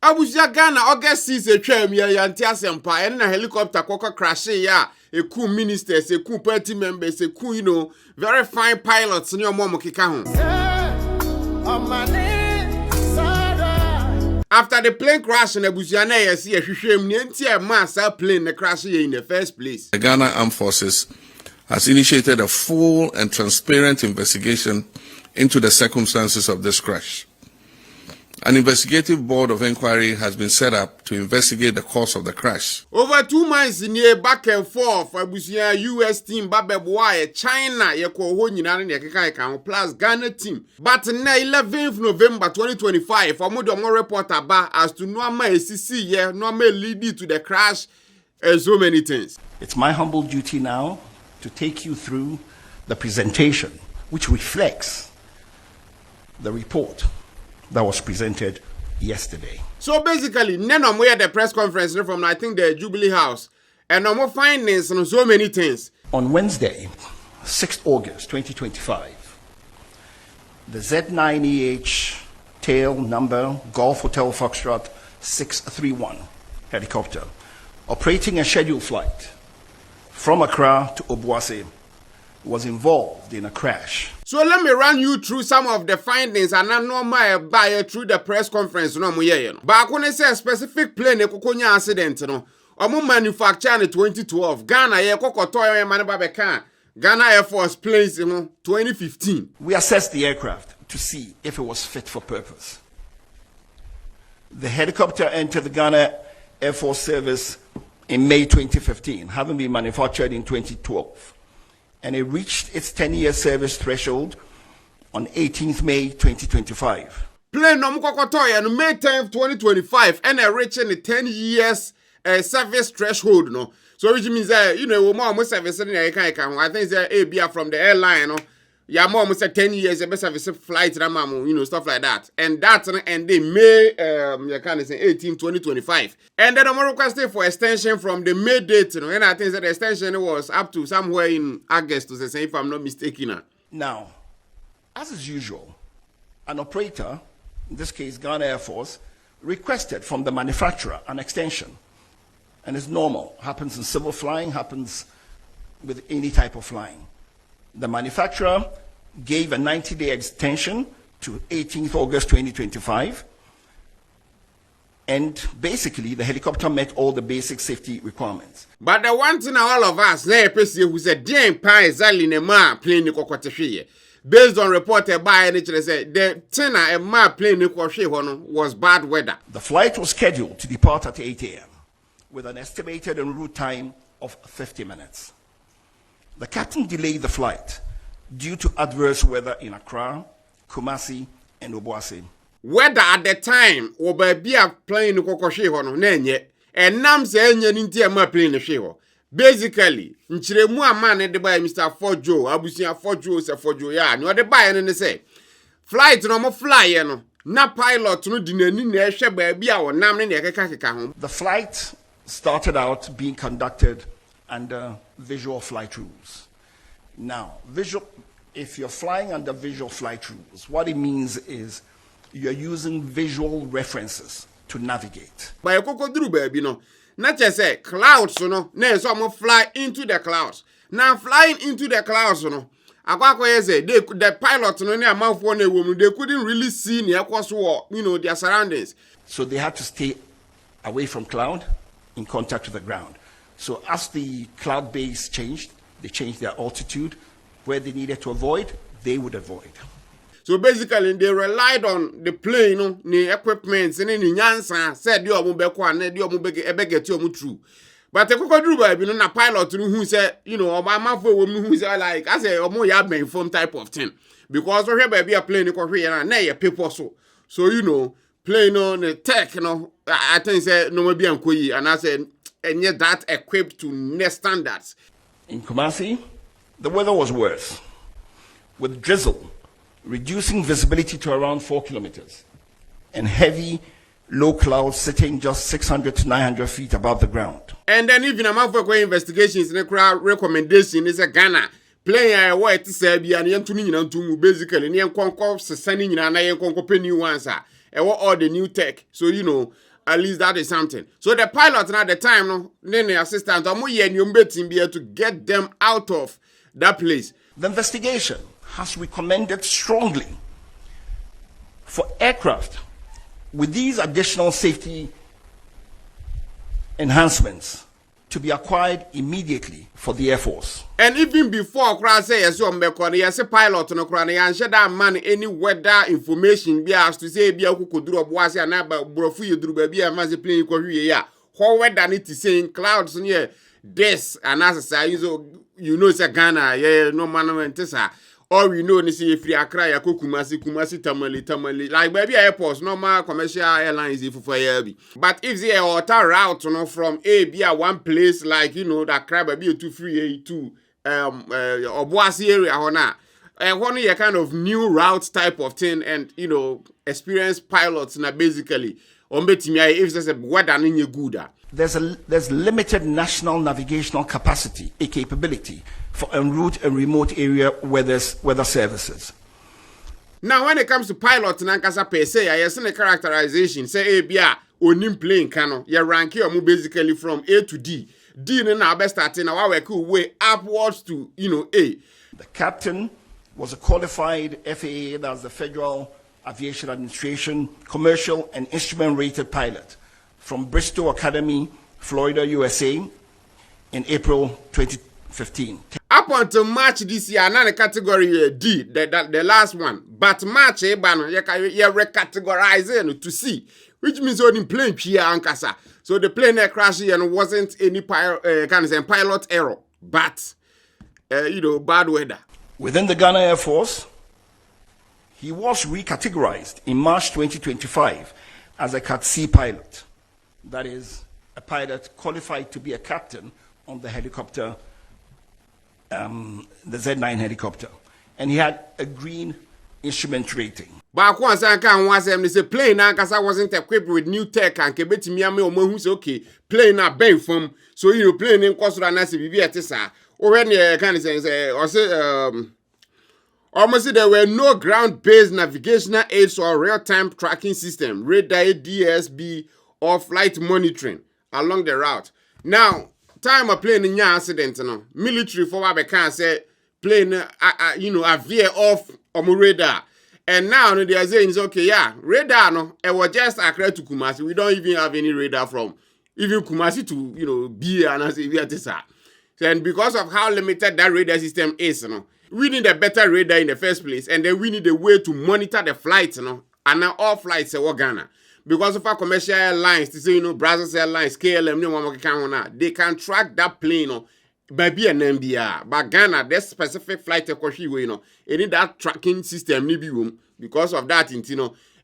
Abuja Ghana August 6 etwam ya yanti asempa en na helicopter kwakwa crash ya eku ministers eku party members eku very fine pilots ni omo keka ho. After the plane crash in Abuja na yesi ehwehwem ni enti e massa plane na crash in the first place. The Ghana Armed Forces has initiated a full and transparent investigation into the circumstances of this crash. An investigative board of inquiry has been set up to investigate the cause of the crash. Over 2 months in here back and forth, Abusia US team Babebwa, China, Yeko Honyinan, Yakaka, plus Ghana team. But na 11th November 2025, Amodomo report about as to normal ACC, yeah, normal lead to the crash, so many things. It's my humble duty now to take you through the presentation, which reflects the report that was presented yesterday. So basically, none of we had the press conference from I think the Jubilee House, and no more findings on so many things. On Wednesday, 6th August 2025, the Z9EH tail number Golf Hotel Foxtrot 631 helicopter operating a scheduled flight from Accra to Obuasi was involved in a crash. So let me run you through some of the findings and not normal buy through the press conference no mo ye no. But when say specific plane ekokonya accident no, omo manufacture in 2012. Ghana ye kokoto ye man ba beka. Ghana Air Force planes 2015. We assessed the aircraft to see if it was fit for purpose. The helicopter entered the Ghana Air Force service in May 2015, having been manufactured in 2012. And it reached its 10-year service threshold on 18th May 2025. Plane no mkokotoya no May 10th 2025 and reaching the 10 years service threshold no. So which means that we more service in I think that Abia from the airline no. Yeah, more almost 10 years a service flight stuff like that. And that's and they May 18 2025. And then I'm requesting for extension from the May date, and I think that the extension was up to somewhere in August to say if I'm not mistaken. Now, as is usual, an operator, in this case Ghana Air Force, requested from the manufacturer an extension. And it's normal, happens in civil flying, happens with any type of flying. The manufacturer gave a 90-day extension to 18th August 2025. And basically, the helicopter met all the basic safety requirements. But the one thing all of us, who said, based on reported by NHS, said the tenor and my plane was bad weather. The flight was scheduled to depart at 8 a.m. with an estimated en route time of 50 minutes. The captain delayed the flight due to adverse weather in Accra, Kumasi, and Obuasi. Weather at the time, Obaapa plane and nam say enye plane basically, nchiremu amane de by Mr. Fojo, abusia Fojo se Fojo ya, no de buy and say flight no mo fly no na pilot no di nani na ehwe ba bia wo nam ne keka ho. The flight started out being conducted under visual flight rules. Now, if you're flying under visual flight rules, what it means is you're using visual references to navigate. By kokoduru baby no, not just say clouds no, na some fly into the clouds. Now flying into the clouds no, akwa say the pilot no near mouth one woman they couldn't really see near their surroundings. So they had to stay away from cloud in contact with the ground. So as the cloud base changed, they changed their altitude. Where they needed to avoid, they would avoid. So basically, they relied on the plane, the equipment, and any nyansa said you are mobekwa, and you are mobege to true. But the cocoa na pilot who said, Obama for women who say like I say, or more yard informed type of thing. Because we have a plane, and nay, people so. So, plane on the tech, I think said no maybe and I said, and yet that equipped to net standards. In Kumasi, the weather was worse, with drizzle reducing visibility to around 4 kilometers, and heavy, low clouds sitting just 600 to 900 feet above the ground. And then even among for investigations, the crowd recommendation is a Ghana playing a white Serbia and Yantuni basically near Concourse, sending in an conco penny answer. all the new tech. So, at least that is something. So the pilot at the time, no, then the assistant, to get them out of that place. The investigation has recommended strongly for aircraft with these additional safety enhancements to be acquired immediately for the Air Force. And even before Kra say yes, pilot no Kra na share that man any weather information be as to say be akukuduru oboase na ba brofu yeduru ba bi am say plane ko hwie ya. How weather need to say clouds near this and as say say Ghana no man sir. All we know is if you Accra ya Kumasi tamale like baby airports normal commercial airlines if for year. But if they are auto route from A be a one place like that Accra baby to free to Obuasi area hona one a kind of new route type of thing and experienced pilots na basically if there's a weather in good. There's limited national navigational capacity, a capability for en route and remote area weather services. Now, when it comes to pilots, nankasa per se, I see the characterization. Say, bia onim plane cano, you rank you basically from A to D. D na best starting our way upwards to A. The captain was a qualified FAA, that's the Federal Aviation Administration, commercial and instrument rated pilot from Bristol Academy, Florida, USA, in April 2015. Up until March this year, another category D, the last one. But March, you recategorizing to C, which means only plane here ankasa. So the plane crashed and wasn't any pilot error, but bad weather. Within the Ghana Air Force, he was recategorized in March 2025 as a Cat C pilot. That is, a pilot qualified to be a captain on the helicopter, the Z9 helicopter. And he had a green instrument rating. But once I can once them say plane because I wasn't equipped with new tech and kebeti mi ame omo hu say okay plane na ben from so plane in cost na say bibi etisa o when can say or say almost there were no ground-based navigational aids or real-time tracking system, radar, DSB, or flight monitoring along the route. Now, time a plane in your accident, military for what can say plane, Afia off on radar. And now they are saying, okay, yeah, radar, no, it was just Accra to Kumasi. We don't even have any radar from even Kumasi to, be and say, and because of how limited that radar system is, we need a better radar in the first place, and then we need a way to monitor the flights, and now all flights are Ghana. Because of our commercial airlines, to say, Brazos Airlines, KLM, they can track that plane, by an MBR. But Ghana, that specific flight, it need that tracking system, because of that,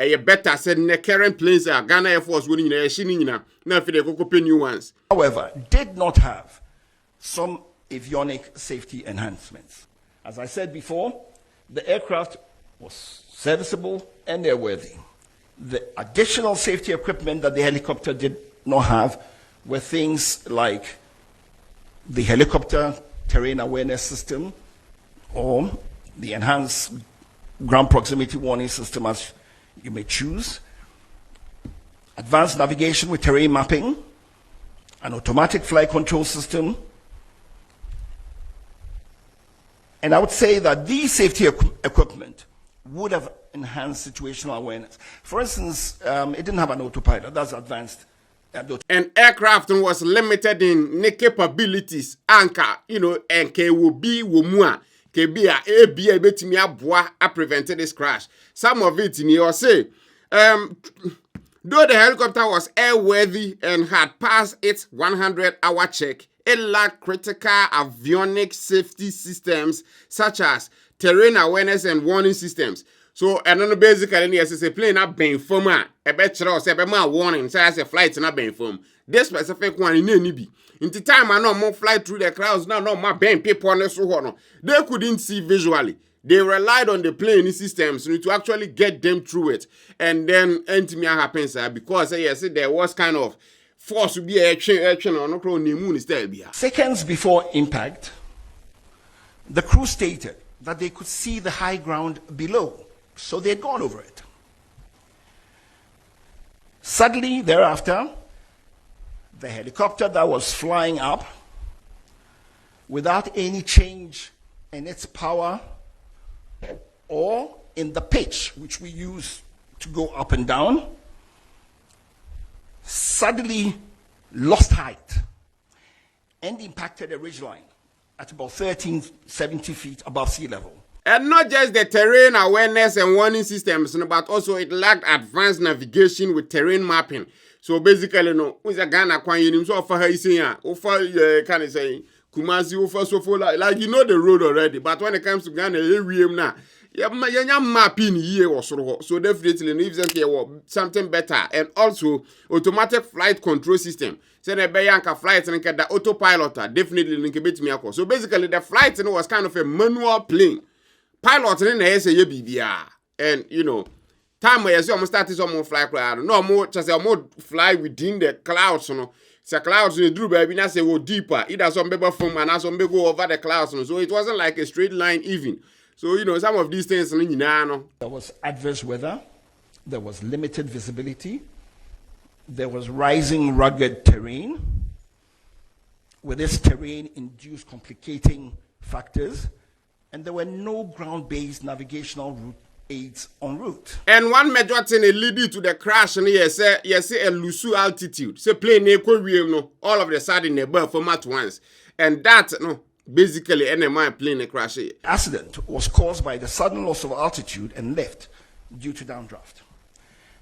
a better said, the current planes are Ghana Air Force winning, now for the new ones. However, did not have some avionic safety enhancements. As I said before, the aircraft was serviceable and airworthy. The additional safety equipment that the helicopter did not have were things like the helicopter terrain awareness system or the enhanced ground proximity warning system, as you may choose, advanced navigation with terrain mapping, an automatic flight control system. And I would say that these safety equipment would have enhanced situational awareness. For instance, it didn't have an autopilot. That's advanced. And aircraft was limited in capabilities. Anka, and will be womua. I prevented this crash. Some of it in your say, though the helicopter was airworthy and had passed its 100-hour check, it lacked critical avionic safety systems such as terrain awareness and warning systems. So, and then basically, as a plane not being from a better or a warning, so as a flight not being from this specific one in any be. In the time I know more flight through the clouds, now no more being people on the so they couldn't see visually. They relied on the plane systems to actually get them through it. And then anything happens because yes, there was kind of force to be action on the moon instead. Seconds before impact, the crew stated that they could see the high ground below, so they had gone over it. Suddenly, thereafter, the helicopter that was flying up, without any change in its power or in the pitch, which we use to go up and down, suddenly lost height and impacted a ridgeline at about 1370 feet above sea level. And not just the terrain awareness and warning systems, but also it lacked advanced navigation with terrain mapping. So basically, no, with a Ghana, so offer her saying, offer can I say, Kumasi, offer so full like you know the road already. But when it comes to Ghana, now, yeah, mapping here or so definitely if something better, and also automatic flight control system. So the Bayanka flight and the autopilot definitely link a bit me. So basically, the flight was kind of a manual plane. Pilot in the say BBR, and you know, time where you see almost started some more fly crowd, no more just more fly within the clouds, you know. So clouds in the drew baby now say go deeper, either some paper from and some go over the clouds, you know? So it wasn't like a straight line even. So you know, some of these things, you know. There was adverse weather, there was limited visibility, there was rising rugged terrain. With this terrain induced complicating factors. And there were no ground-based navigational route aids en route. And one major thing leading to the crash, and yes, a Lusu altitude. So plane no, all of the sudden they burn from at once, and that no, basically NMI plane crash. Accident was caused by the sudden loss of altitude and lift due to downdraft.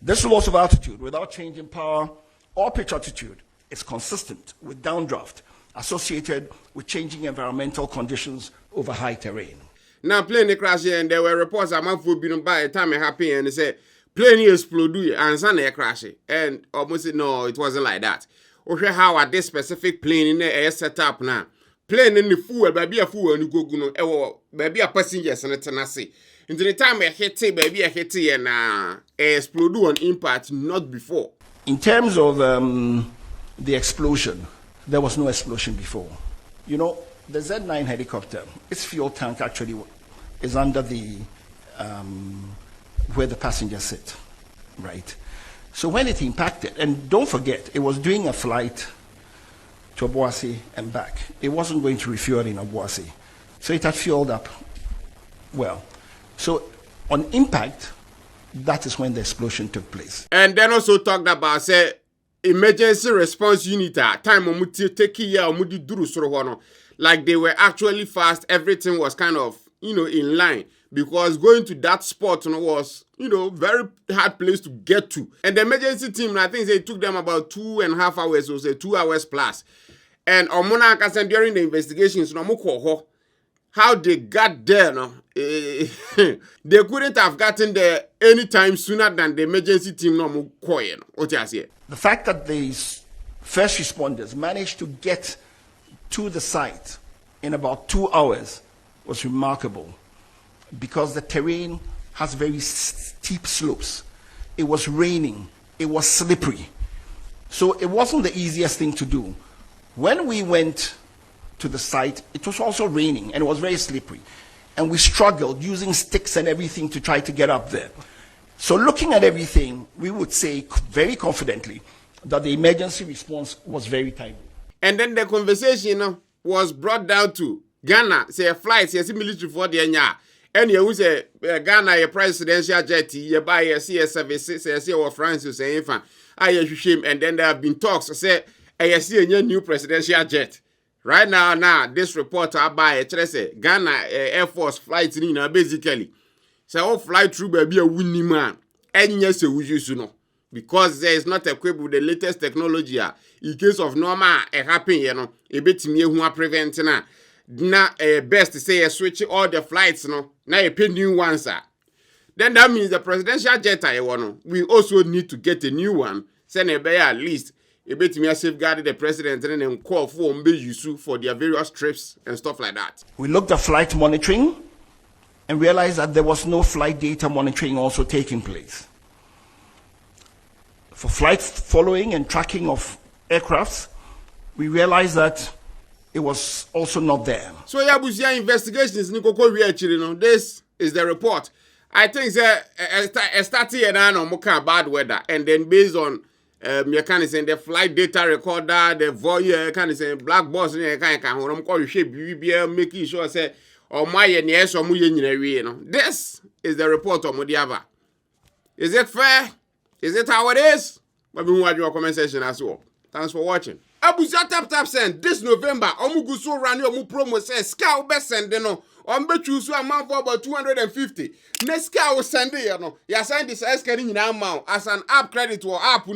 This loss of altitude without change in power or pitch altitude is consistent with downdraft associated with changing environmental conditions over high terrain. Now, plane crash here, and there were reports about being by the time it happened, and they said plane exploded and sun crash. And almost said, no, it wasn't like that. Okay, how are this specific plane in the air set up now? Plane in the fuel, baby a fuel, and you go, baby a passengers and a tenacity. Into the time I hit it, baby a hit it, and explode on impact, not before. In terms of the explosion, there was no explosion before. You know, the Z9 helicopter, its fuel tank actually is under the, where the passengers sit, right? So when it impacted, and don't forget, it was doing a flight to Obuasi and back. It wasn't going to refuel in Obuasi. So it had fueled up well. So on impact, that is when the explosion took place. And then also talked about, say, emergency response unit time take care like they were actually fast. Everything was kind of in line, because going to that spot was very hard place to get to. And the emergency team, I think it took them about 2.5 hours, or say 2 hours plus. And Omona during the investigations, how they got there, they couldn't have gotten there any time sooner than the emergency team. The fact that these first responders managed to get to the site in about 2 hours was remarkable, because the terrain has very steep slopes. It was raining, it was slippery. So it wasn't the easiest thing to do. When we went to the site, it was also raining and it was very slippery. And we struggled using sticks and everything to try to get up there. So looking at everything, we would say very confidently that the emergency response was very timely. And then the conversation was brought down to Ghana, say a flight, say a military for the enya. And you say Ghana, a presidential jet, you buy a CS service, say or France, you say, shame. And then there have been talks, say, I see a new presidential jet. Right now, this report I buy Ghana Air Force flights basically. So all flight through baby a winning man. And yes, we use because there is not equipped with the latest technology. In case of normal, it happen, a bit me who are preventing now. Best to say switch all the flights, now you pay new ones. Then that means the presidential jet we also need to get a new one. Send a bear at least. A bit me safeguard the president and then call for for their various trips and stuff like that. We looked at flight monitoring and realized that there was no flight data monitoring also taking place. For flight following and tracking of aircrafts, we realized that it was also not there. So Yabusia investigations, this is the report. I think that starting and on bad weather, and then based on you can say the flight data recorder, the voice, can say black box, and can call you shape making sure say or my yes or this is the report of Modiava. Is it fair? Is it how it is? Maybe we watch your comment section as well. Thanks for watching. Abuja tap send this November. Omuguso run your promo says Scout best send no. Choose a month for about 250. Next will send it, you send this getting amount as an app credit or app.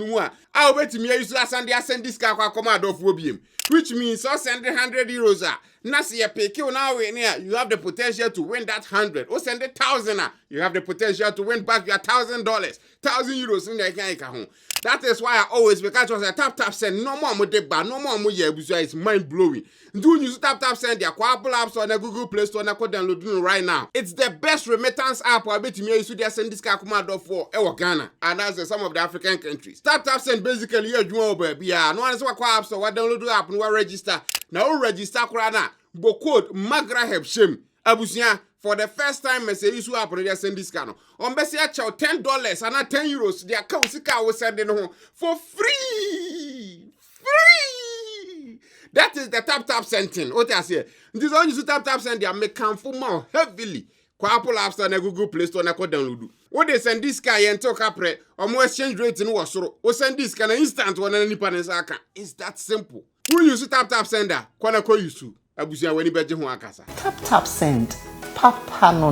I'll bet me you send this car command of Wobium, which means so send 100 euros. Nasi a pick now you have the potential to win that 100. Or send 1,000. You have the potential to win back your $1,000, 1,000 euros in the home. That is why I always because was a tap send no more deba, no more it's mind blowing. Do you tap send your Apple apps on the Google Play Store and download right now? It's the best remittance app. I bet you should send this car command for Ghana and that's some of the African countries. Tap send basically you baby. No one is what app store. What download the app and register. Now register Kurana. But code Magraheb shame Abusia. For the first time, I say you have to send this car. On Bessia chow $10 and not 10 euros. The account will send it home for free. Free. That is the tap sending. What I say. This one you tap send. They make come for more heavily. Apple App Store and Google Play Store and download. What they send this guy and talk apre or more exchange rate in Wasoro. Or send this kind of instant one any panels account. It's that simple. Who use tap sender? Kwana ko use. Abusia weni beje ho akasa. Tap send. Papa no.